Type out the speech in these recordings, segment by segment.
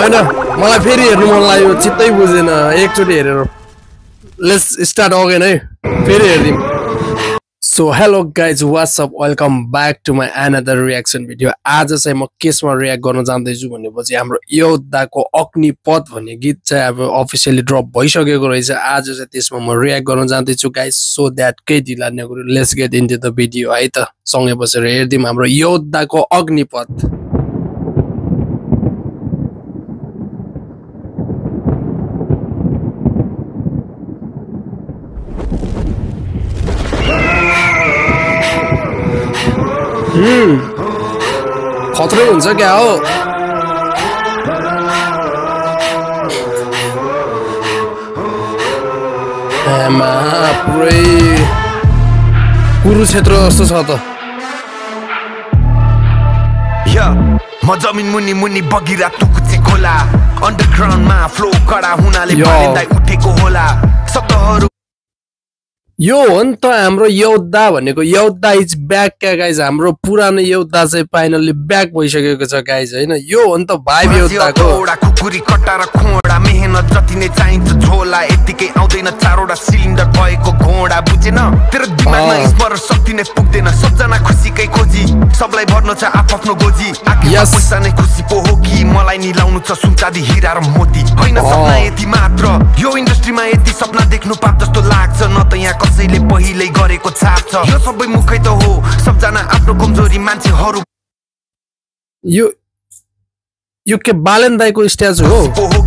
होइन मलाई फेरि हेर्नु मन लाग्यो चित्तै बुझेन एकचोटि हेरेर लेट्स स्टार्ट अगेन है फेरि हेर्दिम so hello guys what's up welcome back to my another reaction video आज चाहिँ म केसमा रियाक्ट गर्न जाँदैछु भनेपछि हाम्रो योद्धाको अग्निपथ भन्ने गीत चाहिँ अब अफिसियली ड्रप भइसकेको रहेछ आज चाहिँ त्यसमा म रियाक्ट गर्न जाँदैछु गाइज सो द्याट केही ढिला नगरौँ let's get into the video है त सँगै बसेर हेर्दिम हाम्रो योद्धाको अग्निपथ खतरै हुन्छ क्या हो पुरै कुरुक्षेत्र जस्तो छ त म जमिन मुनि मुनि बगिरा टुकुचे खोला अन्डरग्राउन्डमा फ्लो कडा हुनाले बालिँदै उठेको होला शब्दहरू यो हो नि त हाम्रो योद्धा भनेको योद्धा इज ब्याक क्या गाइज हाम्रो पुरानो योद्धा चाहिँ फाइनली ब्याक भइसकेको छ गाइज हैन यो हो नि त भाइब योद्धाको एउटा कुकुरी कट्टा र खोडा मेहनत जति नै चाहिन्छ झोला यतिकै आउँदैन चारवटा सिलिन्डर भएको घोडा बुझेन तेरो दिमागमा स्मरण शक्ति नै पुग्दैन सबजना खुसीकै खोजी सबलाई भर्नु छ आफ्नो गोजी पैसा नै खुसी पो हो कि मलाई नि लाउनु छ सुनचाँदी हिरा र मोती होइन सपना यति मात्र यो इन्डस्ट्रीमा यति सपना देख्नु पाप जस्तो लाग्छ न त यहाँ कसैले पहिले गरेको छाप छ यो सबै मुखै त हो सबजना आफ्नो कमजोरी मान्छेहरू यो के बालन दाइको स्ट्याचु हो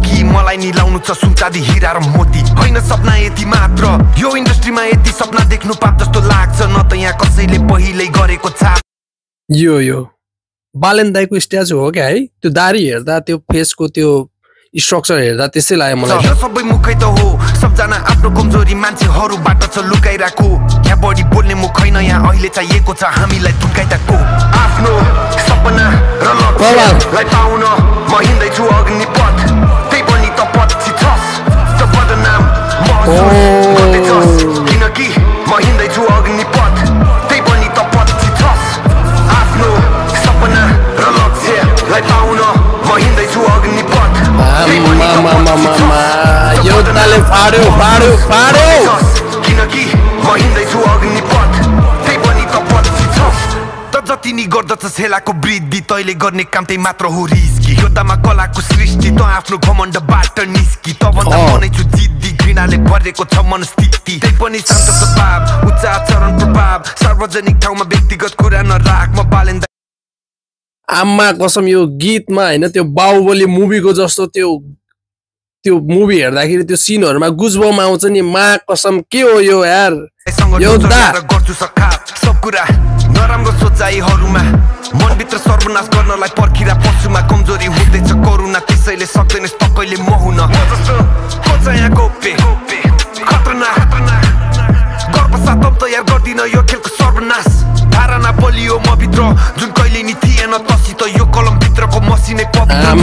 कि मलाई नि लाउनु छ सुनचाँदी हिरा र मोती होइन सपना यति मात्र यो इन्डस्ट्रीमा यति सपना देख्नु पाप जस्तो लाग्छ न त यहाँ कसैले पहिले गरेको छाप यो बालन दाइको स्ट्याचु हो क्या है त्यो दारी हेर्दा त्यो फेसको त्यो स्ट्रक्चर हेर्दा त्यसै लाग्यो मलाई यो सबै मुखै त हो सबजना आफ्नो कमजोरी मान्छेहरूबाट छ लुकाइराको यहाँ बढी बोल्ने मुख छैन यहाँ अहिले चाहिएको छ हामीलाई धुकाइदाको आफ्नो सपना र लक्ष्यलाई पाउन म हिँड्दैछु अग्निपथ त्यही पनि त पछि छस् त बदनाम महसुस गर्दैछस् किनकि म हिँड्दैछु अग्निपथ त्यही पनि त पछि छस् आफ्नो सपना र लक्ष्यलाई पाउन म हिँड्दैछु अग्निपथ योद्धाले फाड्यो किनकि म हिँड्दैछु अग्निपथ त्यही पनि त पछि छस् त जति नि गर्दछस् हेलाको वृद्धि तैले गर्ने काम त्यही मात्र हो रिस्की योद्धामा कलाको सृष्टि त आफ्नो घमण्डबाट निस्की त भन्दा मनै छु जिद्दी घृणाले भरेको छ मनस्थिति त्यही पनि शान्त स्वभाव उच्च आचरण प्रभाव सार्वजनिक ठाउँमा व्यक्तिगत कुरा नराख म बालेन आम्मा कसम यो गीतमा हैन त्यो बाहुबली मुभीको जस्तो त्यो मुभी हेर्दाखेरि त्यो सिनहरुमा गुजबम आउँछ नि मा कसम के हो यो यार योद्धा गर्छु सखा सब कुरा नराम्रो सोचाइहरुमा मनभित्र सर्वनाश गर्नलाई पर्खिरा पशुमा कमजोरी हुँदैछ करुणा त्यसैले सक्दैनस् त कहिले म हुन खोज यहाँ गोपे खतरनाक गर्भसाथ तयार गर्दिन यो खेलको सर्वनाश धारणा बलियो म भित्र जुन कहिले नि थिएन तसित यो कलम भित्रको मसिनै पवित्र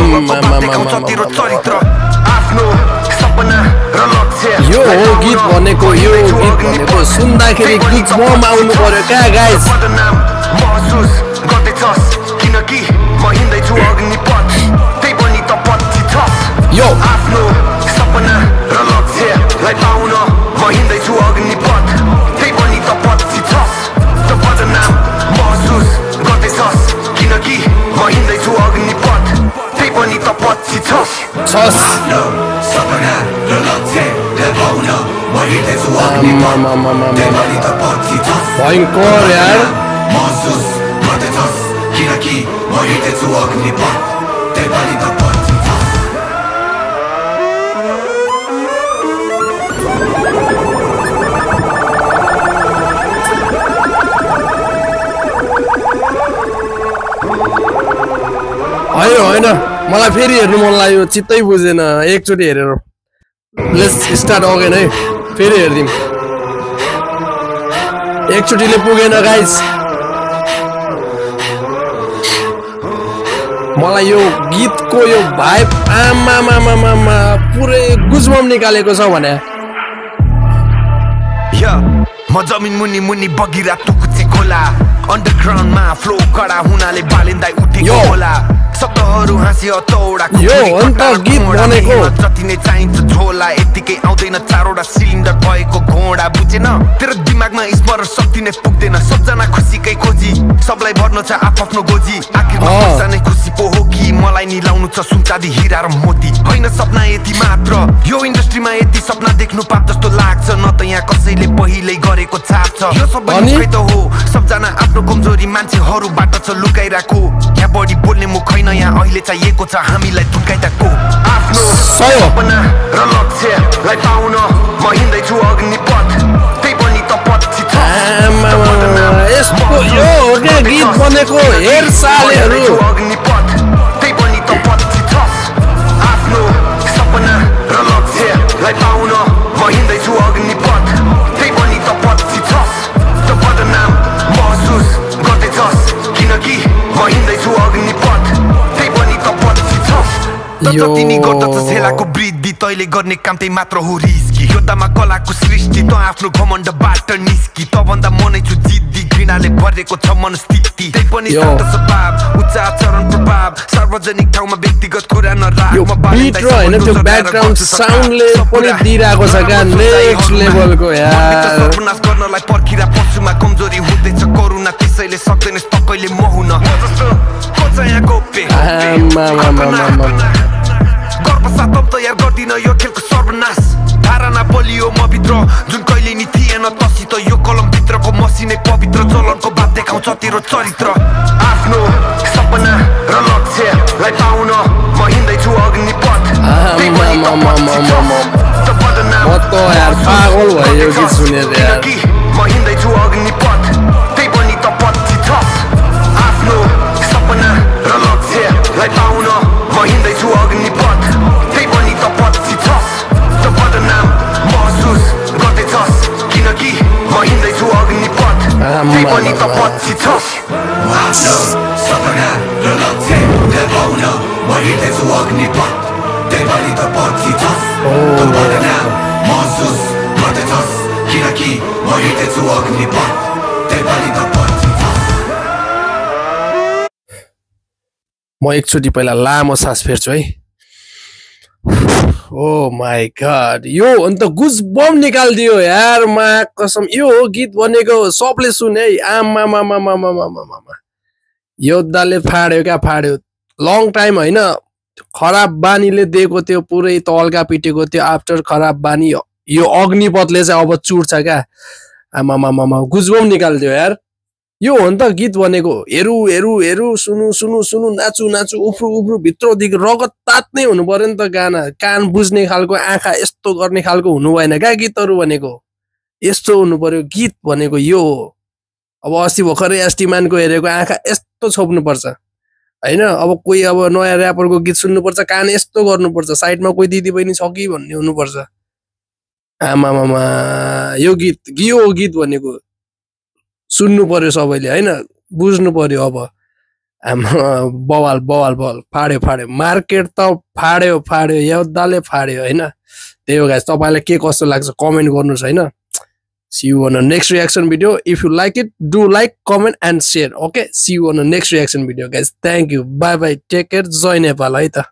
देखाउँछ तेरो चरित्र आफ्नो सपना र लक्ष्य यो हो गीत भनेको सुन्दाखेरि गुजबम आउनु पर्यो क्या गाइस महसुस गर्दैछस् किनकि म हिँड्दैछु अग्निपथ त्यही पनि त पछि छस् यो आफ्नो सपना र लक्ष्यलाई पाउन म हिँड्दैछु अग्निपथ त्यही पनि त पछि छस् त बदनाम महसुस गर्दैछस् किनकि म हिँड्दैछु अग्निपथ त्यही पनि त पछि छस् सपना र लक्ष्यलाई पाउन म हिँड्दैछु अग्निपथ त्यही पनि त पछि छस् भयङ्कर यार महसुस गर्दैछस् किनकि म हिँड्दैछु अग्निपथ त्यही पनि त पछि छस् होइन मलाई फेरि हेर्नु मन लाग्यो चित्तै बुझेन एकचोटि हेरेर लेट्स स्टार्ट अगेन है फेरि हेर्दिम एकचोटिले पुगेन गाइस मलाई यो गीतको यो भाइब आमा पुरै गुजबम निकालेको छ भने म जमिन मुनि मुनि बगिरा टुकुचे खोला अन्डरग्राउन्डमा फ्लो कडा हुनाले बालिन्दै उठेको होला शब्दहरू हाँसी हतौडा यो अन्त गीत बनेको जति नै चाहिन्छ झोला यतिकै आउँदैन चारवटा सिलिन्डर भएको घोडा बुझेन तेरो दिमागमा स्मरण शक्ति नै पुग्दैन सबजना खुसीकै खोजी सबलाई भर्नु छ आफ्नो गोजी आखिरमा पैसा नै खुसी पो हो कि मलाई नि लाउनु छ सुनचाँदी हिरा र मोती होइन सपना यति मात्र यो इन्डस्ट्रीमा यति सपना देख्नु पाप जस्तो लाग्छ न त यहाँ कसैले पहिल्यै गरेको छाप छ यो सबै मुखै त हो सबजना आफ्नो कमजोरी मान्छेहरूबाट छ लुकाइराको यहाँ बढी बोल्ने मुख छैन यहाँ अहिले चाहिएको छ हामीलाई धुकाइदाको आफ्नो सपना र लक्ष्यलाई पाउन म हिँड्दैछु अग्निपथ त्यही पनि त पछि छ यस्तो यो गीत बनेको हेर सालेहरू अग्निपथ त्यही पनि त पछि छ आफ्नो सपना र लक्ष्यलाई पाउन म हिँड्दैछु अग्निपथ त्यही पनि त पछि छ त बदनाम महसुस गर्दैछस् किनकि म हिँड्दैछु अग्निपथ त्यही पनि त पछि छ जति नि गर्दछस् हेलाको वृद्धि तैले गर्ने काम त्यही मात्र हो रिस्की योद्धामा कलाको सृष्टि त आफ्नो घमण्डबाट निस्की तभन्दा म नै छु जिद्दी घृणाले भरेको छ मनस्थिति त्यही पनि शान्त स्वभाव उच्च आचरण प्रभाव सार्वजनिक ठाउँमा व्यक्तिगत कुरा नराख्नु बीट र हैन त्यो ब्याकग्राउन्ड साउन्डले पनि दिइराको छ क्या नेक्स्ट लेभलको यार सर्वनाश गर्नलाई पर्खिरा पशुमा कमजोरी हुँदैछ करुणा त्यसैले सक्दैनस् तपाईले म हुन म जस्तो खोज यहाँ गोप्य गर्वसाथ तयार गर्दिन यो खेलको सर्वनाश धारणा बलियो म भित्र जुन कहिले नि थिएन तसित यो कलम भित्रको मसिनै पवित्र चलनको बात देखाउँछ तेरो चरित्र आफ्नो सपना र लक्ष्यलाई पाउन म हिँड्दैछु अग्निपथ म हिँड्दैछु अग्निपथ त्यही पनि त पछि छ आफ्नो सपना र लक्ष्यलाई पाउन म हिँड्दैछु अग्निपथ त्यही पनि त पछि छ त बदनाम महसुस गर्दैछस् किनकि म हिँड्दैछु अग्निपथ त्यही पनि त पछि छ सपना र लक्ष्यलाई पाउन म हिँड्दैछु अग्निपथ त्यही पनि त पछि छ त बदनाम महसुस गर्दैछस् किनकि म हिँड्दैछु अग्निपथ त्यही पनि त पछि छ म एकचोटि पहिला लामो सास फेर्छु है ओ माई गॉड यो अन्त गुजबम निकालिदियो यार मा कसम यो हो गीत बनेको सबले सुने है आमा योद्धाले फाड्यो क्या फाड्यो लङ टाइम होइन खराब बानीले दिएको त्यो पुरै तल्का पिटेको त्यो आफ्टर खराब बानी यो अग्निपथले चाहिँ अब चुड्छ क्या आमा गुजबम निकालिदियो यार यो हो नि त गीत बनेको हेरु हेरु हेरु सुनु सुनु सुनु नाचु नाचु उफ्रु उफ्रु भित्रदेखि रगत तात्नै हुनु पर्यो नि त गाना कान बुझ्ने खालको आँखा यस्तो गर्ने खालको हुनु भएन क्या गीतहरू भनेको यस्तो हुनु पर्यो गीत भनेको यो हो अब अस्ति भर्खरै एस्टिमानको हेरेको आँखा यस्तो छोप्नु पर्छ हैन अब कोही अब नयाँ र्यापरको गीत सुन्नुपर्छ कान यस्तो गर्नुपर्छ साइडमा कोही दिदी बहिनी छ कि भन्ने हुनुपर्छ आमामामा यो गीत भनेको सुन्नु पर्यो सबैले हैन बुझ्नु पर्यो अब बवाल बवाल बवाल फाड्यो मार्केट त फाड्यो योद्धाले फाड्यो हैन त्यही हो गाइस तपाईलाई के कस्तो लाग्छ कमेन्ट गर्नुस् हैन see you on the next reaction video. If you like it, do like, comment and share. Okay, see you on the next reaction video guys. Thank you, bye bye, take care, join Nepal है त